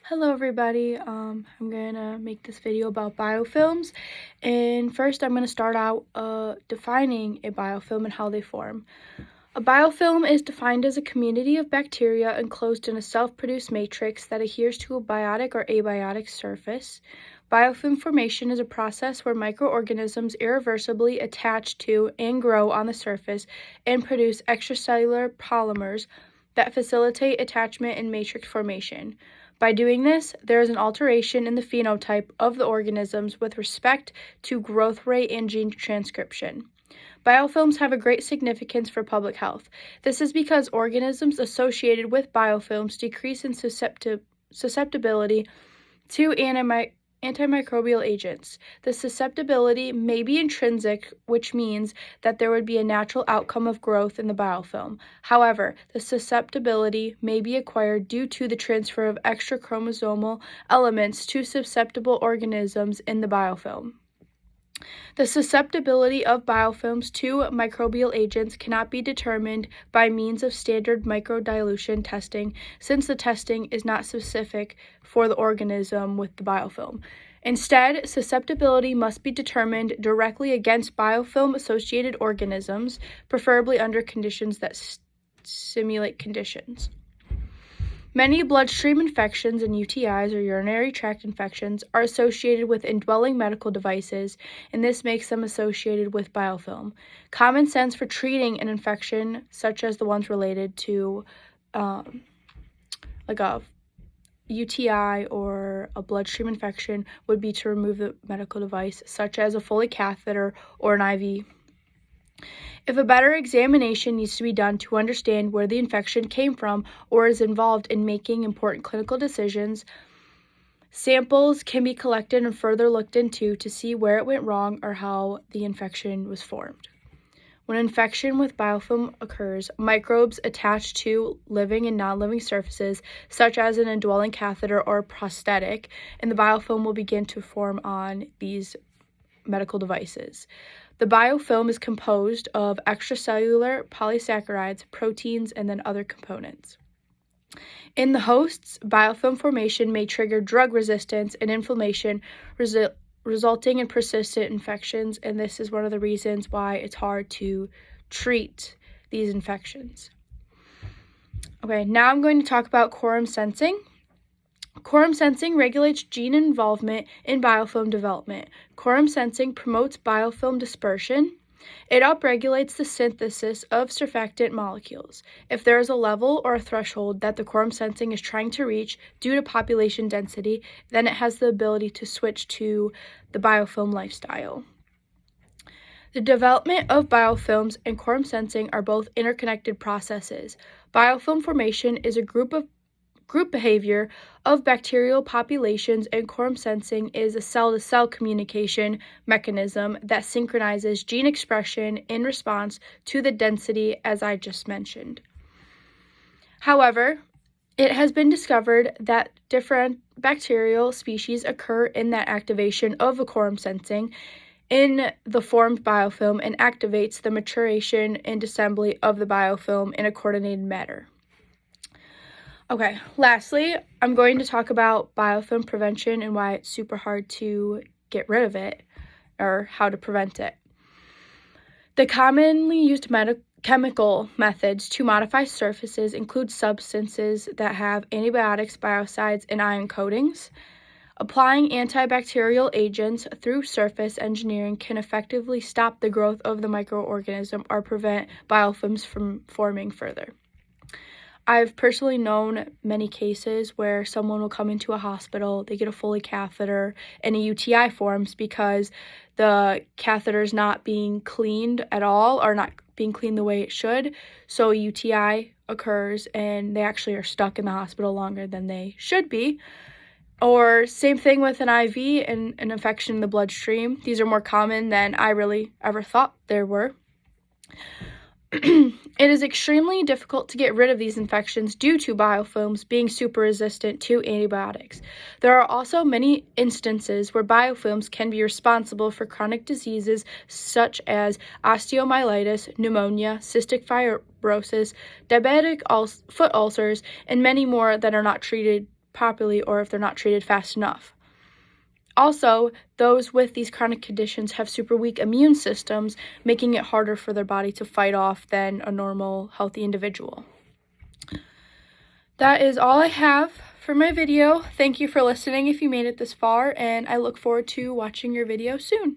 Hello everybody, I'm going to make this video about biofilms, and first I'm going to start out defining a biofilm and how they form. A biofilm is defined as a community of bacteria enclosed in a self-produced matrix that adheres to a biotic or abiotic surface. Biofilm formation is a process where microorganisms irreversibly attach to and grow on the surface and produce extracellular polymers that facilitate attachment and matrix formation. By doing this, there is an alteration in the phenotype of the organisms with respect to growth rate and gene transcription. Biofilms have a great significance for public health. This is because organisms associated with biofilms decrease in susceptibility to antimicrobial agents. The susceptibility may be intrinsic, which means that there would be a natural outcome of growth in the biofilm. However, the susceptibility may be acquired due to the transfer of extra chromosomal elements to susceptible organisms in the biofilm. The susceptibility of biofilms to microbial agents cannot be determined by means of standard microdilution testing, since the testing is not specific for the organism with the biofilm. Instead, susceptibility must be determined directly against biofilm-associated organisms, preferably under conditions that simulate conditions. Many bloodstream infections and UTIs, or urinary tract infections, are associated with indwelling medical devices, and this makes them associated with biofilm. Common sense for treating an infection, such as the ones related to like a UTI or a bloodstream infection, would be to remove the medical device, such as a Foley catheter or an IV. If a better examination needs to be done to understand where the infection came from or is involved in making important clinical decisions, samples can be collected and further looked into to see where it went wrong or how the infection was formed. When infection with biofilm occurs, microbes attach to living and non-living surfaces, such as an indwelling catheter or a prosthetic, and the biofilm will begin to form on these medical devices. The biofilm is composed of extracellular polysaccharides, proteins, and then other components. In the hosts, biofilm formation may trigger drug resistance and inflammation, resulting in persistent infections, and this is one of the reasons why it's hard to treat these infections. Okay, now I'm going to talk about quorum sensing. Quorum sensing regulates gene involvement in biofilm development. Quorum sensing promotes biofilm dispersion. It upregulates the synthesis of surfactant molecules. If there is a level or a threshold that the quorum sensing is trying to reach due to population density, then it has the ability to switch to the biofilm lifestyle. The development of biofilms and quorum sensing are both interconnected processes. Biofilm formation is a group behavior of bacterial populations, and quorum sensing is a cell-to-cell communication mechanism that synchronizes gene expression in response to the density, as I just mentioned. However, it has been discovered that different bacterial species occur in that activation of the quorum sensing in the formed biofilm and activates the maturation and assembly of the biofilm in a coordinated manner. Okay, lastly, I'm going to talk about biofilm prevention and why it's super hard to get rid of it or how to prevent it. The commonly used chemical methods to modify surfaces include substances that have antibiotics, biocides, and ion coatings. Applying antibacterial agents through surface engineering can effectively stop the growth of the microorganism or prevent biofilms from forming further. I've personally known many cases where someone will come into a hospital, they get a Foley catheter, and a UTI forms because the catheter is not being cleaned at all or not being cleaned the way it should. So a UTI occurs and they actually are stuck in the hospital longer than they should be. Or same thing with an IV and an infection in the bloodstream. These are more common than I really ever thought there were. It is extremely difficult to get rid of these infections due to biofilms being super resistant to antibiotics. There are also many instances where biofilms can be responsible for chronic diseases such as osteomyelitis, pneumonia, cystic fibrosis, diabetic foot ulcers, and many more that are not treated properly or if they're not treated fast enough. Also, those with these chronic conditions have super weak immune systems, making it harder for their body to fight off than a normal, healthy individual. That is all I have for my video. Thank you for listening if you made it this far, and I look forward to watching your video soon.